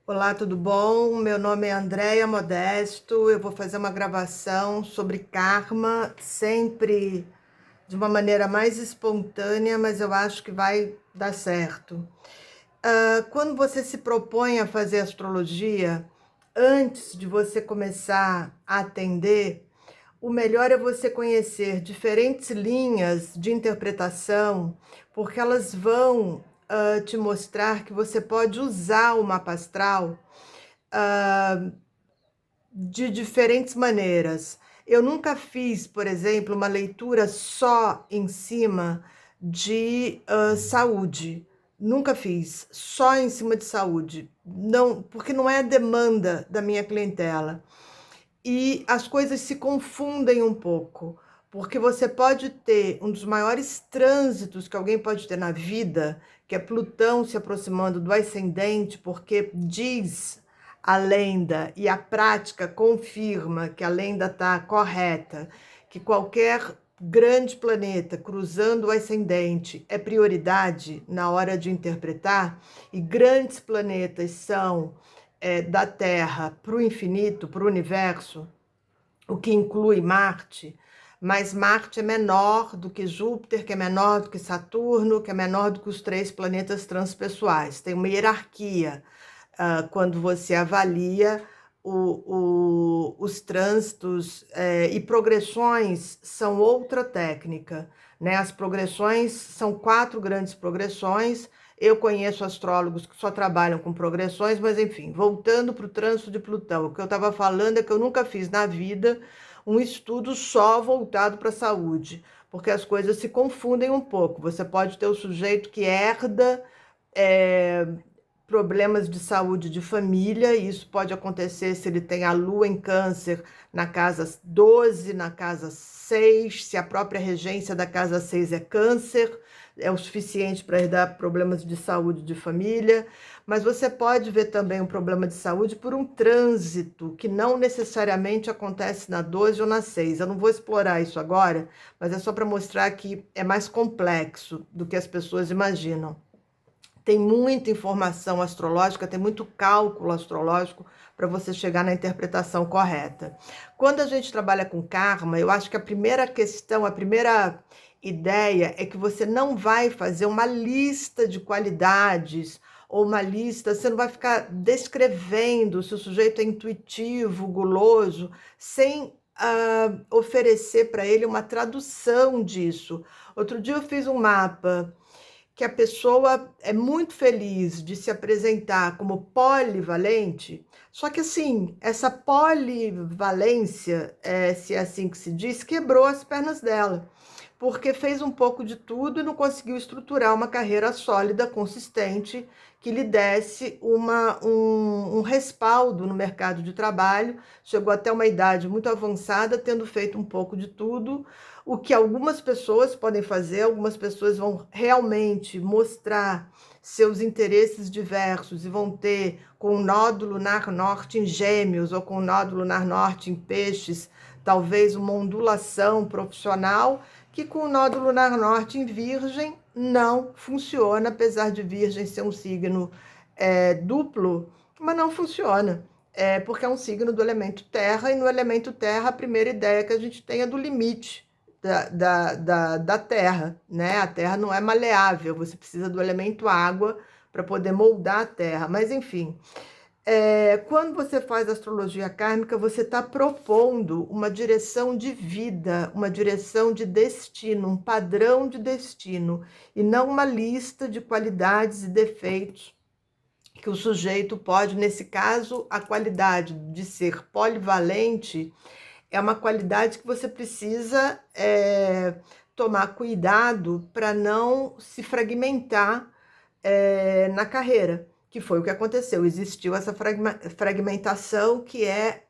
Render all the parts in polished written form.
Olá, tudo bom? Meu nome é Andréia Modesto. Eu vou fazer uma gravação sobre karma, sempre de uma maneira mais espontânea, mas eu acho que vai dar certo. Quando você se propõe a fazer astrologia, antes de você começar a atender, o melhor é você conhecer diferentes linhas de interpretação, porque elas vão te mostrar que você pode usar o mapa astral de diferentes maneiras. Eu nunca fiz, por exemplo, uma leitura só em cima de saúde. Nunca fiz, só em cima de saúde. Não, porque não é a demanda da minha clientela. E as coisas se confundem um pouco, porque você pode ter um dos maiores trânsitos que alguém pode ter na vida, que é Plutão se aproximando do ascendente, porque diz a lenda e a prática confirma que a lenda está correta, que qualquer grande planeta cruzando o ascendente é prioridade na hora de interpretar, e grandes planetas são da Terra para o infinito, para o universo, o que inclui Marte, mas Marte é menor do que Júpiter, que é menor do que Saturno, que é menor do que os três planetas transpessoais. Tem uma hierarquia quando você avalia os trânsitos e progressões são outra técnica, né? As progressões são 4 grandes progressões. Eu conheço astrólogos que só trabalham com progressões, mas enfim, voltando para o trânsito de Plutão, o que eu estava falando é que eu nunca fiz na vida um estudo só voltado para a saúde, porque as coisas se confundem um pouco. Você pode ter o sujeito que herda é, problemas de saúde de família, e isso pode acontecer se ele tem a lua em câncer na casa 12, na casa 6, se a própria regência da casa 6 é câncer, é o suficiente para herdar problemas de saúde de família, mas você pode ver também um problema de saúde por um trânsito que não necessariamente acontece na 12 ou na 6. Eu não vou explorar isso agora, mas é só para mostrar que é mais complexo do que as pessoas imaginam. Tem muita informação astrológica, tem muito cálculo astrológico para você chegar na interpretação correta. Quando a gente trabalha com karma, eu acho que a primeira questão, a primeira ideia é que você não vai fazer uma lista de qualidades ou uma lista, você não vai ficar descrevendo se o sujeito é intuitivo, guloso, sem oferecer para ele uma tradução disso. Outro dia eu fiz um mapa que a pessoa é muito feliz de se apresentar como polivalente, só que assim, essa polivalência, se é assim que se diz, quebrou as pernas dela, porque fez um pouco de tudo e não conseguiu estruturar uma carreira sólida, consistente, que lhe desse um respaldo no mercado de trabalho. Chegou até uma idade muito avançada, tendo feito um pouco de tudo, o que algumas pessoas podem fazer. Algumas pessoas vão realmente mostrar seus interesses diversos e vão ter com o nódulo lunar norte em Gêmeos ou com o nódulo lunar norte em Peixes, talvez uma ondulação profissional que com o nódulo lunar norte em Virgem não funciona, apesar de Virgem ser um signo duplo, mas não funciona. Porque é um signo do elemento terra, e no elemento terra a primeira ideia que a gente tem é do limite da terra, né? A terra não é maleável, você precisa do elemento água para poder moldar a terra, mas enfim. Quando você faz astrologia kármica, você está propondo uma direção de vida, uma direção de destino, um padrão de destino, e não uma lista de qualidades e defeitos que o sujeito pode. Nesse caso, a qualidade de ser polivalente é uma qualidade que você precisa tomar cuidado para não se fragmentar na carreira, que foi o que aconteceu. Existiu essa fragmentação, que é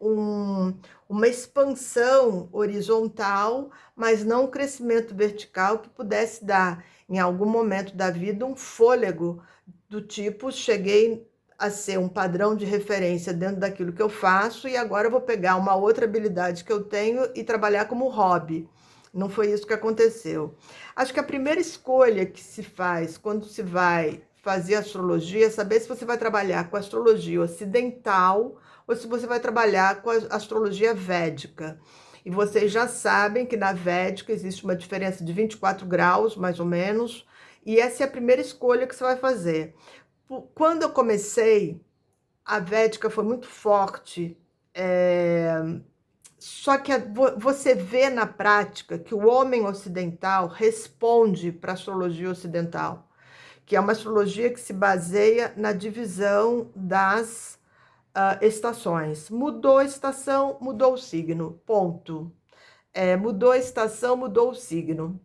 uma expansão horizontal, mas não um crescimento vertical que pudesse dar, em algum momento da vida, um fôlego do tipo: cheguei a ser um padrão de referência dentro daquilo que eu faço e agora eu vou pegar uma outra habilidade que eu tenho e trabalhar como hobby. Não foi isso que aconteceu. Acho que a primeira escolha que se faz quando se vai fazer astrologia é saber se você vai trabalhar com a astrologia ocidental ou se você vai trabalhar com a astrologia védica. E vocês já sabem que na védica existe uma diferença de 24 graus, mais ou menos, e essa é a primeira escolha que você vai fazer. Quando eu comecei, a védica foi muito forte, só que você vê na prática que o homem ocidental responde para a astrologia ocidental, que é uma astrologia que se baseia na divisão das estações. Mudou a estação, mudou o signo, ponto. Mudou a estação, mudou o signo.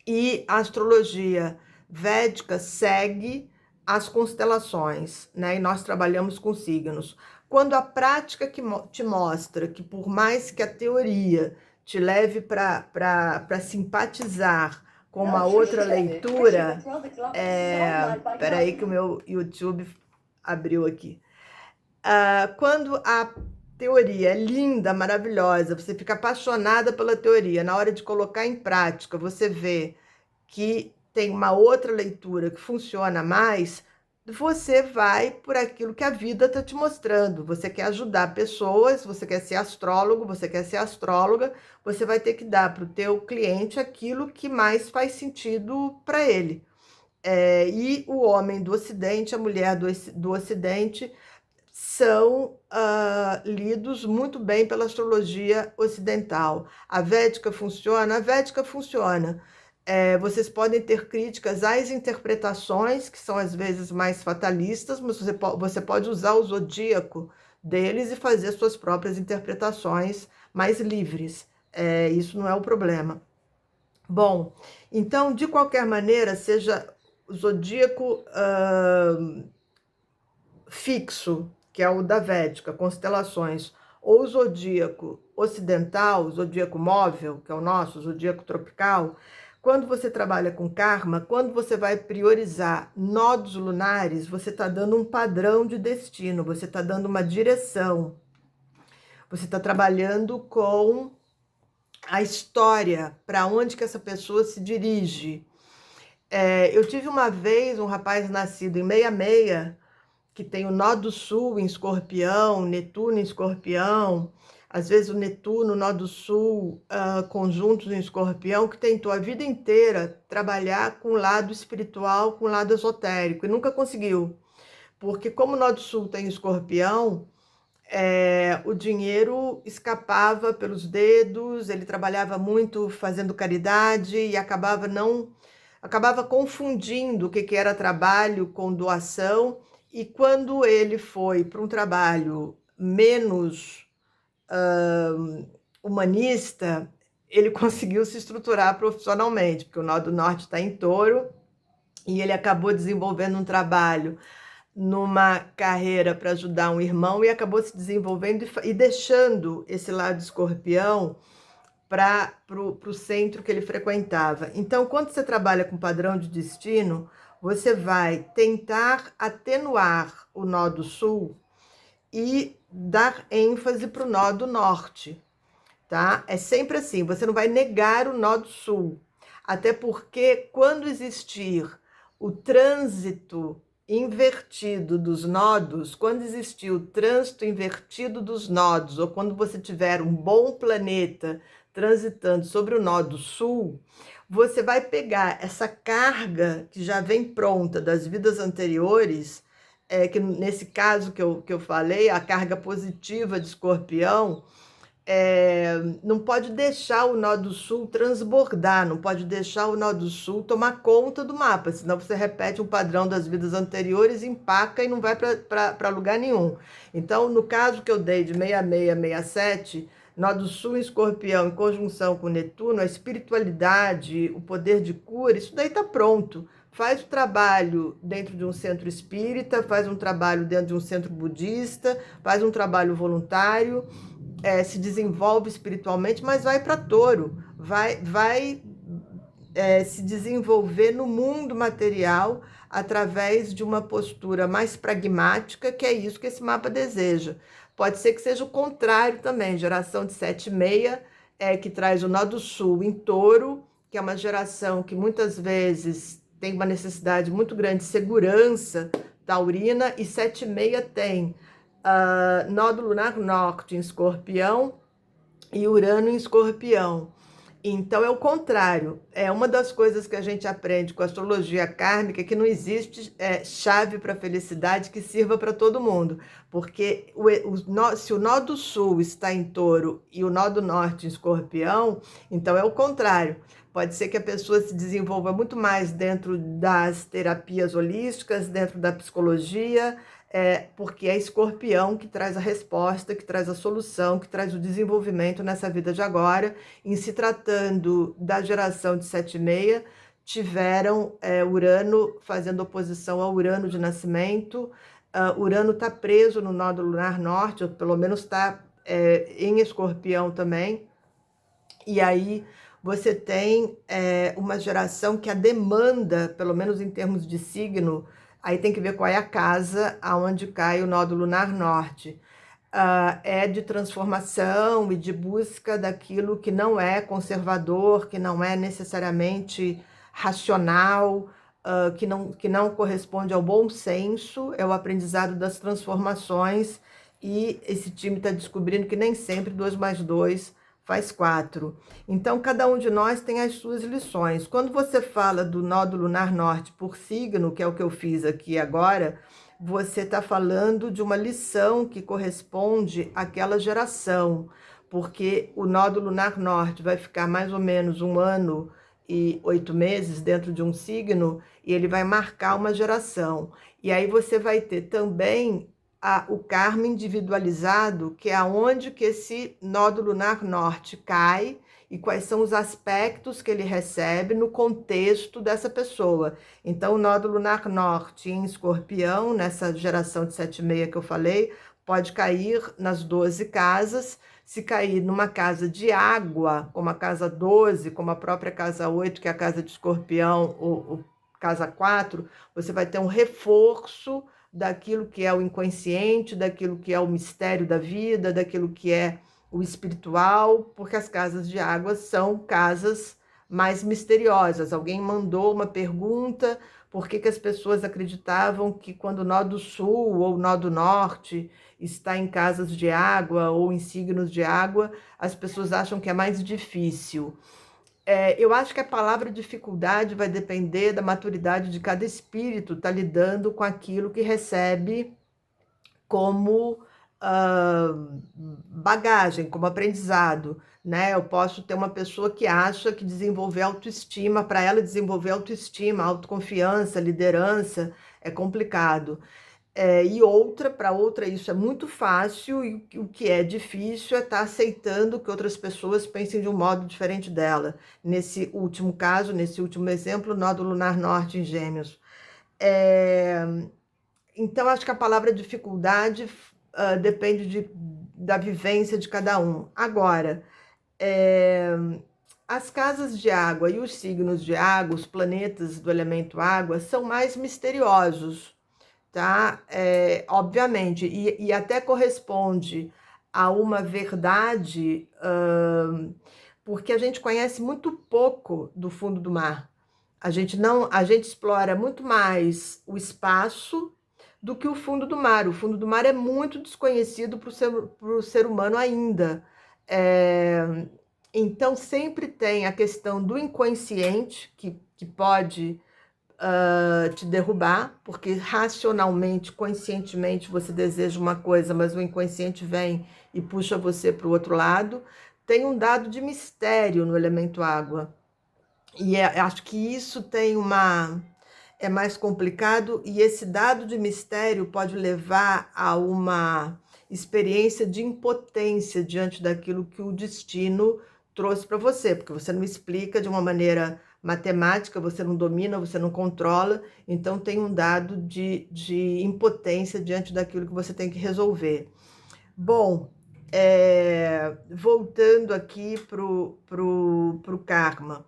E a astrologia védica segue as constelações, né? E nós trabalhamos com signos. Quando a prática que te mostra que, por mais que a teoria te leve para simpatizar com uma outra leitura, peraí que o meu YouTube abriu aqui. Quando a teoria é linda, maravilhosa, você fica apaixonada pela teoria, na hora de colocar em prática, você vê que tem uma outra leitura que funciona mais, você vai por aquilo que a vida está te mostrando. Você quer ajudar pessoas, você quer ser astrólogo, você quer ser astróloga, você vai ter que dar para o teu cliente aquilo que mais faz sentido para ele. E o homem do Ocidente, a mulher do Ocidente, são lidos muito bem pela astrologia ocidental. A védica funciona? A védica funciona. Vocês podem ter críticas às interpretações, que são às vezes mais fatalistas, mas você pode usar o zodíaco deles e fazer suas próprias interpretações mais livres. Isso não é o problema. Bom, então, de qualquer maneira, seja o zodíaco fixo, que é o da védica, constelações, ou o zodíaco ocidental, o zodíaco móvel, que é o nosso, o zodíaco tropical, quando você trabalha com karma, quando você vai priorizar nodos lunares, você está dando um padrão de destino, você está dando uma direção, você está trabalhando com a história, para onde que essa pessoa se dirige. Eu tive uma vez um rapaz nascido em 66, que tem o nó do sul em Escorpião, Netuno em Escorpião, às vezes o Netuno, o nó do sul, conjuntos em Escorpião, que tentou a vida inteira trabalhar com o lado espiritual, com o lado esotérico, e nunca conseguiu. Porque como o nó do sul tem Escorpião, o dinheiro escapava pelos dedos, ele trabalhava muito fazendo caridade e acabava confundindo o que era trabalho com doação, e quando ele foi para um trabalho menos humanista, ele conseguiu se estruturar profissionalmente, porque o nó do norte está em Touro, e ele acabou desenvolvendo um trabalho numa carreira para ajudar um irmão e acabou se desenvolvendo e deixando esse lado escorpião para o centro que ele frequentava. Então, quando você trabalha com padrão de destino, você vai tentar atenuar o nó do sul e dar ênfase para o nó do norte, tá? É sempre assim, você não vai negar o nó do sul, até porque quando existir o trânsito invertido dos nodos, quando existir o trânsito invertido dos nodos, ou quando você tiver um bom planeta transitando sobre o nó do sul, você vai pegar essa carga que já vem pronta das vidas anteriores, que nesse caso que eu falei, a carga positiva de Escorpião, não pode deixar o nó do sul transbordar, não pode deixar o nó do sul tomar conta do mapa, senão você repete um padrão das vidas anteriores, empaca e não vai para lugar nenhum. Então, no caso que eu dei de 66, 67, nó do sul em Escorpião, em conjunção com Netuno, a espiritualidade, o poder de cura, isso daí está pronto. Faz o trabalho dentro de um centro espírita, faz um trabalho dentro de um centro budista, faz um trabalho voluntário, se desenvolve espiritualmente, mas vai para Touro, vai se desenvolver no mundo material através de uma postura mais pragmática, que é isso que esse mapa deseja. Pode ser que seja o contrário também, geração de 7,6, que traz o nó do sul em Touro, que é uma geração que muitas vezes tem uma necessidade muito grande de segurança taurina, e 7,6 tem nódulo lunar norte em Escorpião e Urano em Escorpião. Então é o contrário. É uma das coisas que a gente aprende com a astrologia kármica, que não existe chave para a felicidade que sirva para todo mundo. Porque se o nó do sul está em Touro e o nó do norte em Escorpião, então é o contrário. Pode ser que a pessoa se desenvolva muito mais dentro das terapias holísticas, dentro da psicologia, porque é Escorpião que traz a resposta, que traz a solução, que traz o desenvolvimento nessa vida de agora. Em se tratando da geração de 7,6, tiveram Urano fazendo oposição ao Urano de nascimento. Urano está preso no nódulo lunar norte, ou pelo menos está em Escorpião também. E aí você tem uma geração que a demanda, pelo menos em termos de signo, aí tem que ver qual é a casa aonde cai o nódulo lunar norte. É de transformação e de busca daquilo que não é conservador, que não é necessariamente racional, que não corresponde ao bom senso, é o aprendizado das transformações, e esse time está descobrindo que nem sempre 2 mais 2 faz 4. Então, cada um de nós tem as suas lições. Quando você fala do nódulo lunar norte por signo, que é o que eu fiz aqui agora, você está falando de uma lição que corresponde àquela geração, porque o nódulo lunar norte vai ficar mais ou menos 1 ano e 8 meses dentro de um signo, e ele vai marcar uma geração. E aí você vai ter também o karma individualizado, que é aonde que esse nódulo lunar norte cai, e quais são os aspectos que ele recebe no contexto dessa pessoa. Então, o nódulo lunar norte em Escorpião, nessa geração de 7,6 que eu falei, pode cair nas 12 casas. Se cair numa casa de água, como a casa 12, como a própria casa 8, que é a casa de Escorpião, ou casa 4, você vai ter um reforço daquilo que é o inconsciente, daquilo que é o mistério da vida, daquilo que é o espiritual, porque as casas de água são casas mais misteriosas. Alguém mandou uma pergunta: por que as pessoas acreditavam que quando o nó do sul ou o nó do norte está em casas de água ou em signos de água, as pessoas acham que é mais difícil. Eu acho que a palavra dificuldade vai depender da maturidade de cada espírito, tá lidando com aquilo que recebe como bagagem, como aprendizado, né? Eu posso ter uma pessoa que acha que desenvolver autoestima, para ela desenvolver autoestima, autoconfiança, liderança, é complicado. E para outra isso é muito fácil, e o que é difícil é estar aceitando que outras pessoas pensem de um modo diferente dela. Nesse último caso, nesse último exemplo, nódulo lunar norte em Gêmeos. Então, acho que a palavra dificuldade depende da vivência de cada um. Agora, as casas de água e os signos de água, os planetas do elemento água, são mais misteriosos, tá? Obviamente, e até corresponde a uma verdade, porque a gente conhece muito pouco do fundo do mar. A gente explora muito mais o espaço do que o fundo do mar. O fundo do mar é muito desconhecido para o ser humano ainda. Então, sempre tem a questão do inconsciente, que pode te derrubar, porque racionalmente, conscientemente, você deseja uma coisa, mas o inconsciente vem e puxa você para o outro lado. Tem um dado de mistério no elemento água. E acho que isso é mais complicado, e esse dado de mistério pode levar a uma experiência de impotência diante daquilo que o destino trouxe para você, porque você não explica de uma maneira matemática, você não domina, você não controla, então tem um dado de impotência diante daquilo que você tem que resolver. Bom, voltando aqui pro karma.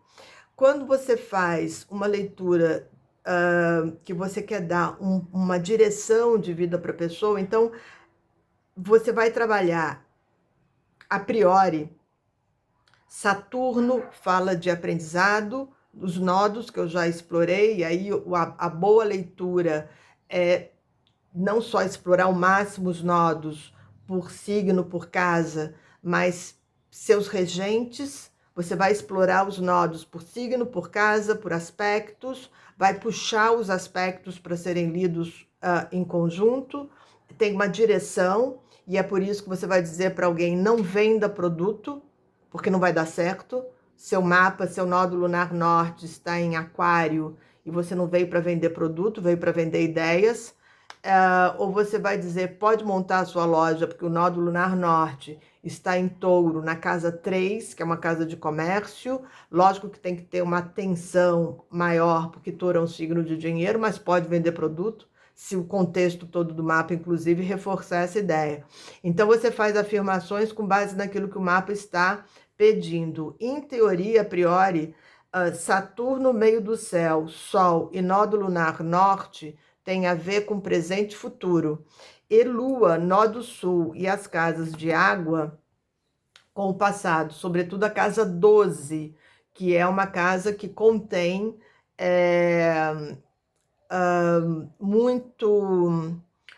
Quando você faz uma leitura que você quer dar uma direção de vida para a pessoa, então você vai trabalhar a priori. Saturno fala de aprendizado, os nodos que eu já explorei, e aí a boa leitura é não só explorar ao máximo os nodos por signo, por casa, mas seus regentes, você vai explorar os nodos por signo, por casa, por aspectos, vai puxar os aspectos para serem lidos em conjunto, tem uma direção, e é por isso que você vai dizer para alguém: não venda produto, porque não vai dar certo. Seu mapa, seu nódulo lunar norte está em aquário e você não veio para vender produto, veio para vender ideias. Ou você vai dizer: pode montar a sua loja, porque o nódulo lunar norte está em touro, na casa 3, que é uma casa de comércio. Lógico que tem que ter uma atenção maior, porque touro é um signo de dinheiro, mas pode vender produto, se o contexto todo do mapa, inclusive, reforçar essa ideia. Então, você faz afirmações com base naquilo que o mapa está pedindo. Em teoria, a priori, Saturno meio do céu, Sol e nódulo lunar norte tem a ver com presente e futuro. E Lua, nó do sul e as casas de água com o passado, sobretudo a casa 12, que é uma casa que contém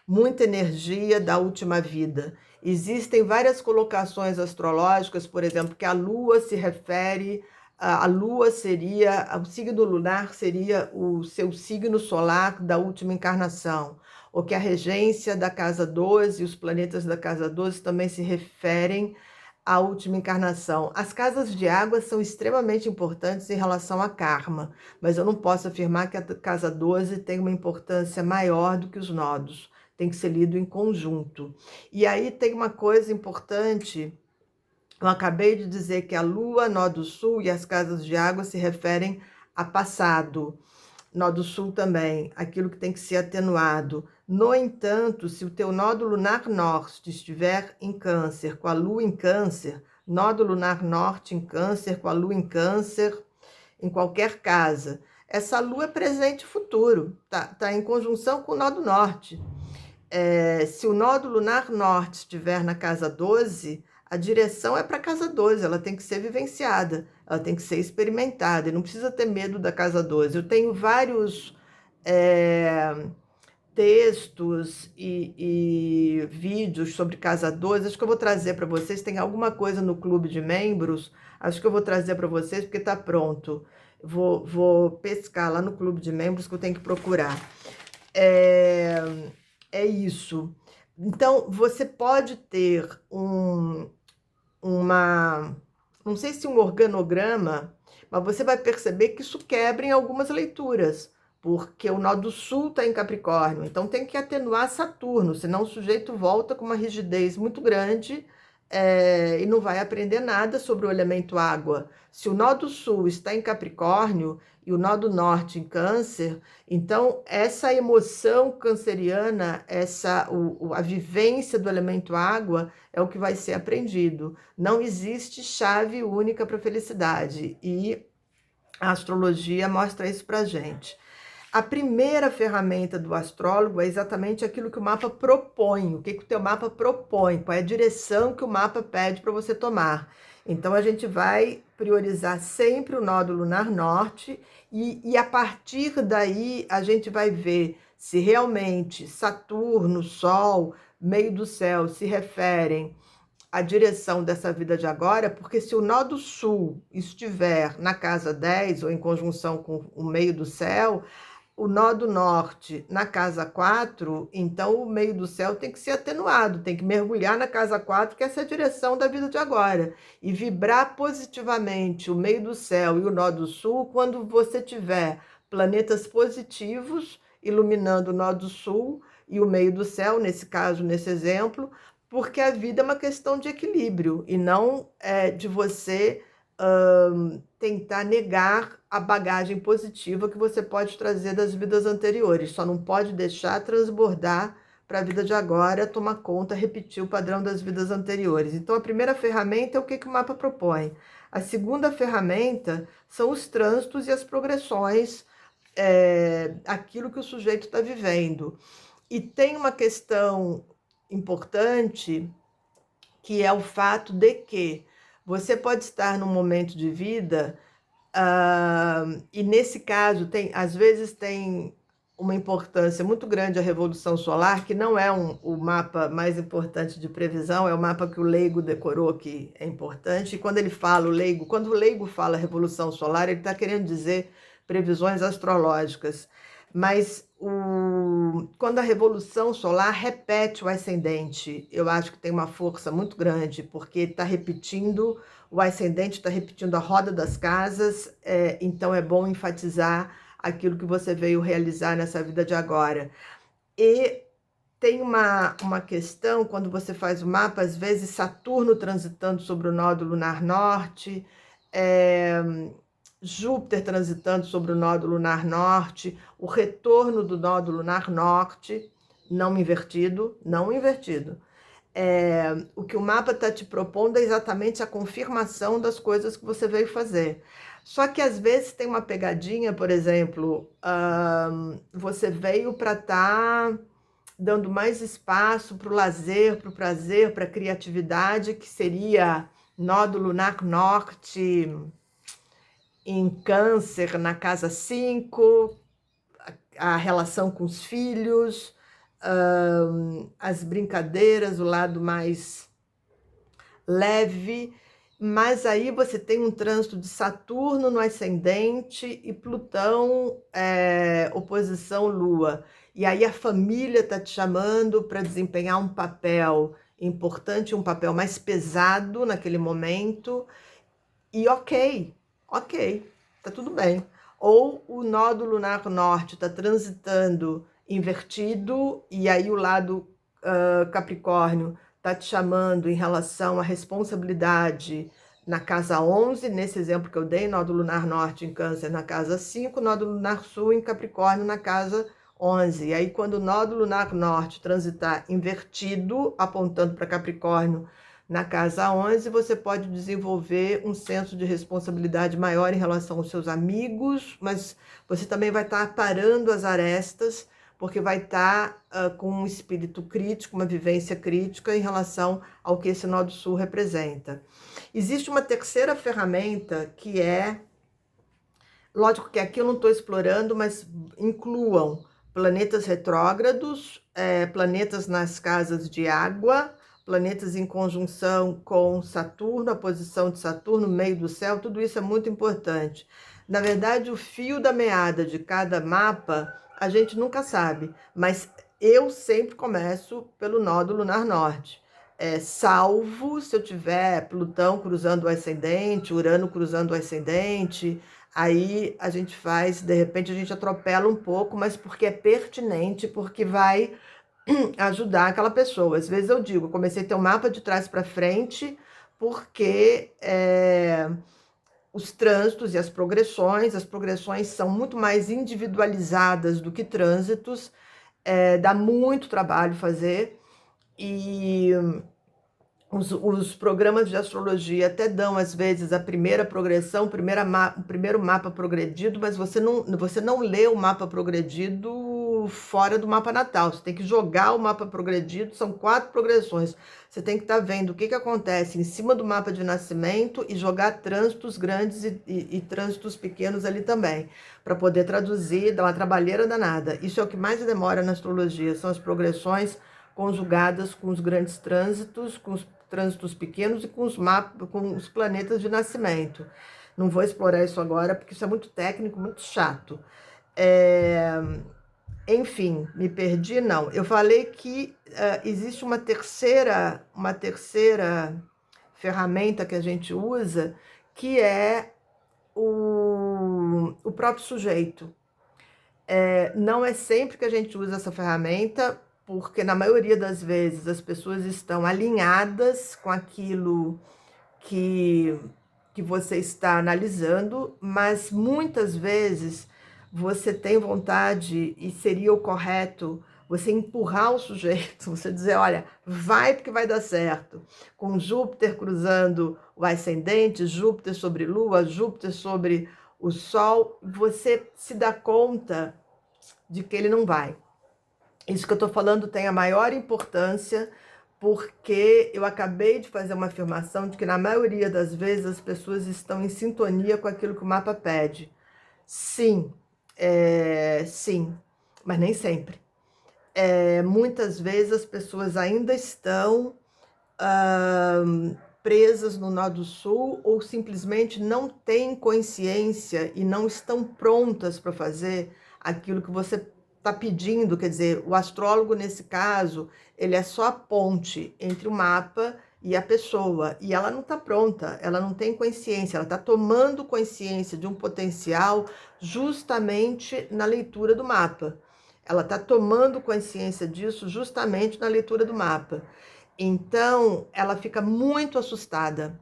muita energia da última vida. Existem várias colocações astrológicas, por exemplo, que a Lua se refere, a Lua seria, o signo lunar seria o seu signo solar da última encarnação, ou que a regência da casa 12, os planetas da casa 12 também se referem à última encarnação. As casas de água são extremamente importantes em relação a karma, mas eu não posso afirmar que a casa 12 tem uma importância maior do que os nodos. Tem que ser lido em conjunto. E aí tem uma coisa importante. Eu acabei de dizer que a Lua, nó do sul e as casas de água se referem a passado. Nó do sul também, aquilo que tem que ser atenuado. No entanto, se o teu nódulo lunar norte estiver em câncer, com a lua em câncer, nódulo lunar norte em câncer, com a lua em câncer, em qualquer casa, essa lua é presente e futuro, tá em conjunção com o nó do norte. Se o nódulo lunar norte estiver na casa 12, a direção é para a casa 12, ela tem que ser vivenciada, ela tem que ser experimentada, e não precisa ter medo da casa 12. Eu tenho vários textos e vídeos sobre casa 12, acho que eu vou trazer para vocês, tem alguma coisa no clube de membros, acho que eu vou trazer para vocês, porque está pronto. Vou pescar lá no clube de membros, que eu tenho que procurar. É isso. Então, você pode ter não sei se um organograma, mas você vai perceber que isso quebra em algumas leituras, porque o nó do sul está em Capricórnio, então tem que atenuar Saturno, senão o sujeito volta com uma rigidez muito grande e não vai aprender nada sobre o elemento água. Se o nó do sul está em Capricórnio e o nó do norte em Câncer, então essa emoção canceriana, a vivência do elemento água é o que vai ser aprendido. Não existe chave única para a felicidade e a astrologia mostra isso para a gente. A primeira ferramenta do astrólogo é exatamente aquilo que o mapa propõe. O que o teu mapa propõe? Qual é a direção que o mapa pede para você tomar? Então, a gente vai priorizar sempre o nódulo lunar norte e a partir daí a gente vai ver se realmente Saturno, Sol, meio do céu se referem à direção dessa vida de agora, porque se o nó do sul estiver na casa 10 ou em conjunção com o meio do céu, o nó do norte na casa 4, então o meio do céu tem que ser atenuado, tem que mergulhar na casa 4, que essa é a direção da vida de agora, e vibrar positivamente o meio do céu e o nó do sul quando você tiver planetas positivos iluminando o nó do sul e o meio do céu, nesse caso, nesse exemplo, porque a vida é uma questão de equilíbrio e não de você tentar negar a bagagem positiva que você pode trazer das vidas anteriores. Só não pode deixar transbordar para a vida de agora, tomar conta, repetir o padrão das vidas anteriores. Então, a primeira ferramenta é o que o mapa propõe. A segunda ferramenta são os trânsitos e as progressões, aquilo que o sujeito está vivendo. E tem uma questão importante, que é o fato de que você pode estar num momento de vida E nesse caso, às vezes tem uma importância muito grande a Revolução Solar, que não é o mapa mais importante de previsão, é o mapa que o leigo decorou que é importante. E quando ele fala quando o leigo fala Revolução Solar, ele está querendo dizer previsões astrológicas. Mas quando a Revolução Solar repete o ascendente, eu acho que tem uma força muito grande, porque está repetindo, o ascendente está repetindo a roda das casas, então é bom enfatizar aquilo que você veio realizar nessa vida de agora. E tem uma questão, quando você faz o mapa, às vezes Saturno transitando sobre o nódulo lunar norte, Júpiter transitando sobre o nódulo lunar norte, o retorno do nódulo lunar norte, não invertido, não invertido. O que o mapa está te propondo é exatamente a confirmação das coisas que você veio fazer. Só que às vezes tem uma pegadinha, por exemplo, você veio para estar dando mais espaço para o lazer, para o prazer, para a criatividade, que seria nódulo lunar norte em Câncer, na casa 5, a relação com os filhos, as brincadeiras, o lado mais leve, mas aí você tem um trânsito de Saturno no ascendente e Plutão, oposição Lua. E aí a família está te chamando para desempenhar um papel importante, um papel mais pesado naquele momento, e ok, tá tudo bem. Ou o nódulo lunar norte está transitando invertido, e aí o lado Capricórnio está te chamando em relação à responsabilidade na casa 11, nesse exemplo que eu dei, nódulo lunar norte em Câncer na casa 5, nódulo lunar sul em Capricórnio na casa 11. E aí quando o nódulo lunar norte transitar invertido, apontando para Capricórnio, na casa 11, você pode desenvolver um senso de responsabilidade maior em relação aos seus amigos, mas você também vai estar aparando as arestas, porque vai estar com um espírito crítico, uma vivência crítica em relação ao que esse nó do sul representa. Existe uma terceira ferramenta que lógico que aqui eu não estou explorando, mas incluam planetas retrógrados, planetas nas casas de água, planetas em conjunção com Saturno, a posição de Saturno no meio do céu, tudo isso é muito importante. Na verdade, o fio da meada de cada mapa a gente nunca sabe, mas eu sempre começo pelo nódulo lunar norte. Salvo se eu tiver Plutão cruzando o ascendente, Urano cruzando o ascendente, aí a gente faz, de repente a gente atropela um pouco, mas porque é pertinente, porque vai ajudar aquela pessoa. Às vezes eu digo, comecei a ter um mapa de trás para frente, porque os trânsitos e as progressões são muito mais individualizadas do que trânsitos, dá muito trabalho fazer, e os programas de astrologia até dão, às vezes, a primeira progressão, o primeiro mapa progredido, mas você não lê o mapa progredido fora do mapa natal. Você tem que jogar o mapa progredido, são 4 progressões. Você tem que estar vendo o que acontece em cima do mapa de nascimento e jogar trânsitos grandes e trânsitos pequenos ali também, para poder traduzir, dar uma trabalheira danada. Isso é o que mais demora na astrologia, são as progressões conjugadas com os grandes trânsitos, com os trânsitos pequenos e com os planetas de nascimento. Não vou explorar isso agora, porque isso é muito técnico, muito chato. Enfim, me perdi, não. Eu falei que existe uma terceira ferramenta que a gente usa, que é o próprio sujeito. Não é sempre que a gente usa essa ferramenta, porque na maioria das vezes as pessoas estão alinhadas com aquilo que você está analisando, mas muitas vezes você tem vontade, e seria o correto, você empurrar o sujeito, você dizer, olha, vai porque vai dar certo. Com Júpiter cruzando o ascendente, Júpiter sobre Lua, Júpiter sobre o Sol, você se dá conta de que ele não vai. Isso que eu estou falando tem a maior importância, porque eu acabei de fazer uma afirmação de que na maioria das vezes as pessoas estão em sintonia com aquilo que o mapa pede. Sim, sim, mas nem sempre. Muitas vezes as pessoas ainda estão presas no nó do sul ou simplesmente não têm consciência e não estão prontas para fazer aquilo que você está pedindo. Quer dizer, o astrólogo, nesse caso, ele é só a ponte entre o mapa e a pessoa, e ela não está pronta, ela não tem consciência, ela está tomando consciência de um potencial justamente na leitura do mapa. Ela está tomando consciência disso justamente na leitura do mapa. Então, ela fica muito assustada.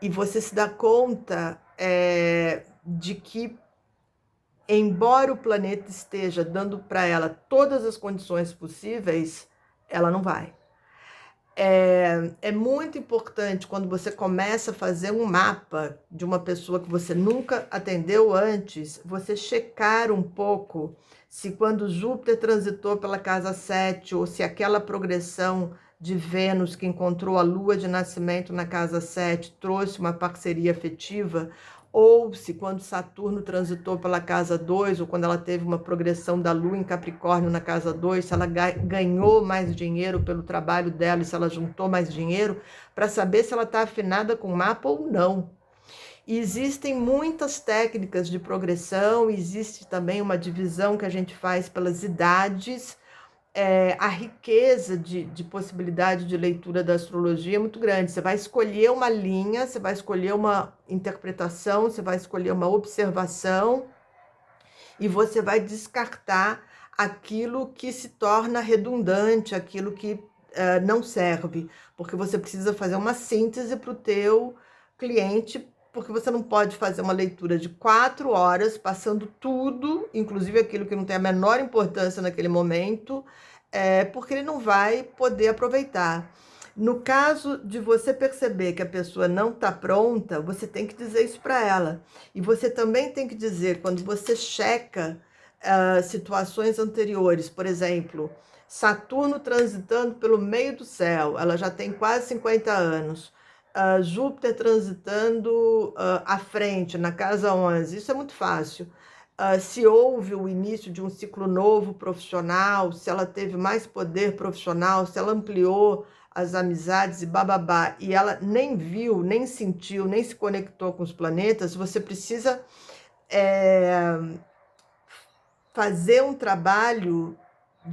E você se dá conta de que, embora o planeta esteja dando para ela todas as condições possíveis, ela não vai. É muito importante quando você começa a fazer um mapa de uma pessoa que você nunca atendeu antes, você checar um pouco se quando Júpiter transitou pela casa 7 ou se aquela progressão de Vênus que encontrou a lua de nascimento na casa 7 trouxe uma parceria afetiva, ou se quando Saturno transitou pela casa 2, ou quando ela teve uma progressão da lua em Capricórnio na casa 2, se ela ganhou mais dinheiro pelo trabalho dela e se ela juntou mais dinheiro, para saber se ela está afinada com o mapa ou não. E existem muitas técnicas de progressão, existe também uma divisão que a gente faz pelas idades. A riqueza de possibilidade de leitura da astrologia é muito grande. Você vai escolher uma linha, você vai escolher uma interpretação, você vai escolher uma observação e você vai descartar aquilo que se torna redundante, aquilo que não serve, porque você precisa fazer uma síntese para o teu cliente, porque você não pode fazer uma leitura de 4 horas, passando tudo, inclusive aquilo que não tem a menor importância naquele momento, porque ele não vai poder aproveitar. No caso de você perceber que a pessoa não está pronta, você tem que dizer isso para ela. E você também tem que dizer, quando você checa situações anteriores, por exemplo, Saturno transitando pelo meio do céu, ela já tem quase 50 anos. Júpiter transitando à frente, na casa 11, isso é muito fácil. Se houve o início de um ciclo novo profissional, se ela teve mais poder profissional, se ela ampliou as amizades e bababá, e ela nem viu, nem sentiu, nem se conectou com os planetas, você precisa fazer um trabalho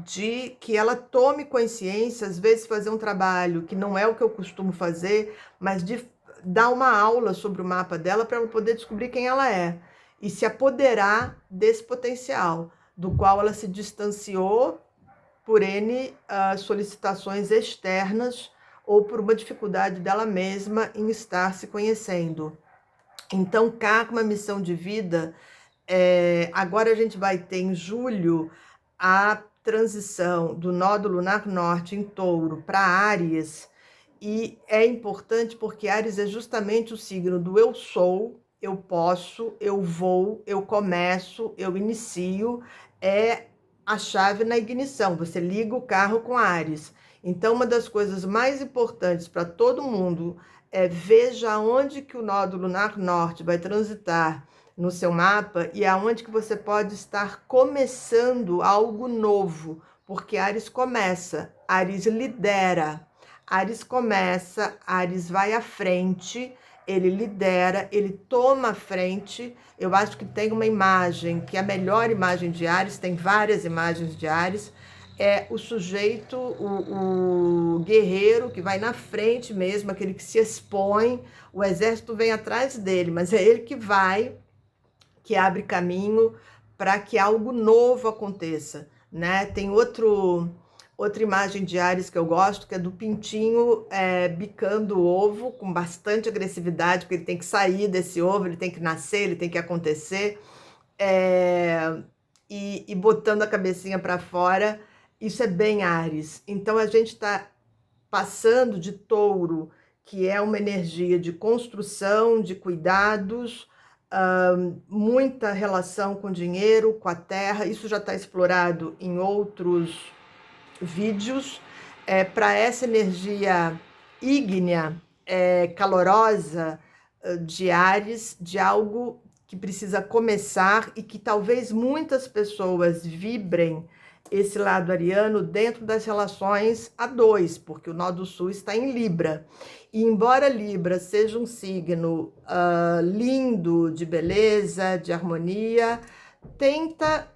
de que ela tome consciência, às vezes fazer um trabalho que não é o que eu costumo fazer, mas de dar uma aula sobre o mapa dela para ela poder descobrir quem ela é e se apoderar desse potencial, do qual ela se distanciou por N solicitações externas ou por uma dificuldade dela mesma em estar se conhecendo. Então, karma, missão de vida, agora a gente vai ter em julho a transição do Nó Lunar Norte em Touro para Áries, e é importante porque Áries é justamente o signo do eu sou, eu posso, eu vou, eu começo, eu inicio, é a chave na ignição, você liga o carro com Áries. Então, uma das coisas mais importantes para todo mundo veja onde que o Nó Lunar Norte vai transitar no seu mapa e aonde que você pode estar começando algo novo, porque Áries começa, Áries lidera, Áries começa, Áries vai à frente, ele lidera, ele toma a frente. Eu acho que tem uma imagem, que é a melhor imagem de Áries, tem várias imagens de Áries, é o sujeito, o guerreiro que vai na frente mesmo, aquele que se expõe, o exército vem atrás dele, mas é ele que vai, que abre caminho para que algo novo aconteça, né? Tem outra imagem de Áries que eu gosto, que é do pintinho bicando o ovo com bastante agressividade, porque ele tem que sair desse ovo, ele tem que nascer, ele tem que acontecer, e botando a cabecinha para fora. Isso é bem Áries. Então a gente está passando de Touro, que é uma energia de construção, de cuidados, muita relação com dinheiro, com a terra. Isso já está explorado em outros vídeos. para essa energia ígnea, calorosa, de Áries, de algo que precisa começar e que talvez muitas pessoas vibrem esse lado ariano dentro das relações a dois, porque o nó do sul está em Libra. E embora Libra seja um signo lindo, de beleza, de harmonia, tenta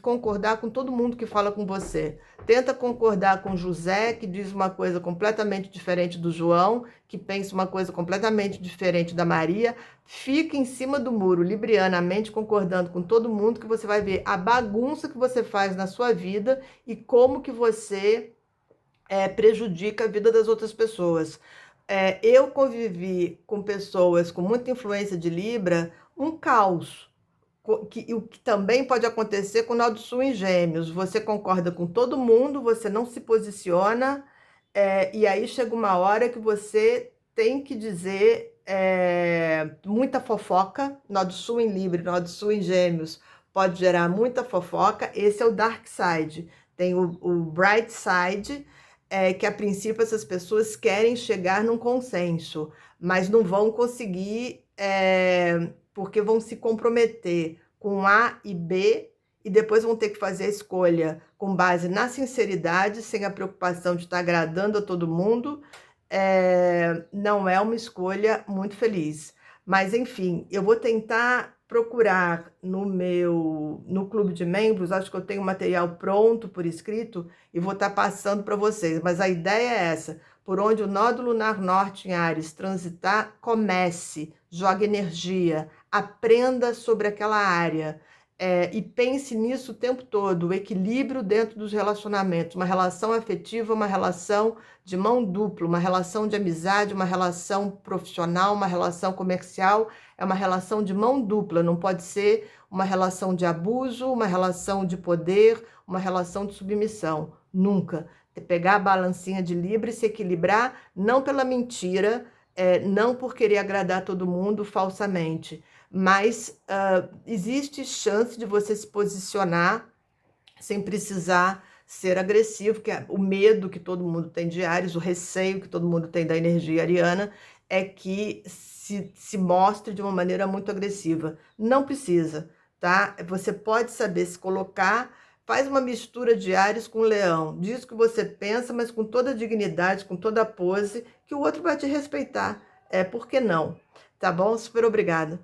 concordar com todo mundo que fala com você. Tenta concordar com José, que diz uma coisa completamente diferente do João, que pensa uma coisa completamente diferente da Maria. Fica em cima do muro, librianamente, concordando com todo mundo, que você vai ver a bagunça que você faz na sua vida e como que você prejudica a vida das outras pessoas. Eu convivi com pessoas com muita influência de Libra, um caos. O que também pode acontecer com o nó do sul em Gêmeos. Você concorda com todo mundo, você não se posiciona, e aí chega uma hora que você tem que dizer muita fofoca. Nó do sul em Libra, nó do sul em Gêmeos pode gerar muita fofoca. Esse é o dark side. Tem o bright side, que a princípio essas pessoas querem chegar num consenso, mas não vão conseguir, porque vão se comprometer com A e B e depois vão ter que fazer a escolha com base na sinceridade, sem a preocupação de estar agradando a todo mundo. Não é uma escolha muito feliz. Mas, enfim, eu vou tentar procurar no clube de membros. Acho que eu tenho material pronto por escrito e vou estar passando para vocês. Mas a ideia é essa: por onde o nódo lunar norte em Áries transitar, comece, jogue energia, aprenda sobre aquela área. E pense nisso o tempo todo, o equilíbrio dentro dos relacionamentos, uma relação afetiva, uma relação de mão dupla, uma relação de amizade, uma relação profissional, uma relação comercial, é uma relação de mão dupla, não pode ser uma relação de abuso, uma relação de poder, uma relação de submissão, nunca. Pegar a balancinha de Libra e se equilibrar, não pela mentira, não por querer agradar todo mundo falsamente, mas existe chance de você se posicionar sem precisar ser agressivo, que é o medo que todo mundo tem de Áries, o receio que todo mundo tem da energia ariana, é que se mostre de uma maneira muito agressiva. Não precisa, tá? Você pode saber se colocar, faz uma mistura de Áries com Leão, diz o que você pensa, mas com toda a dignidade, com toda a pose, que o outro vai te respeitar. Por que não? Tá bom? Super obrigada.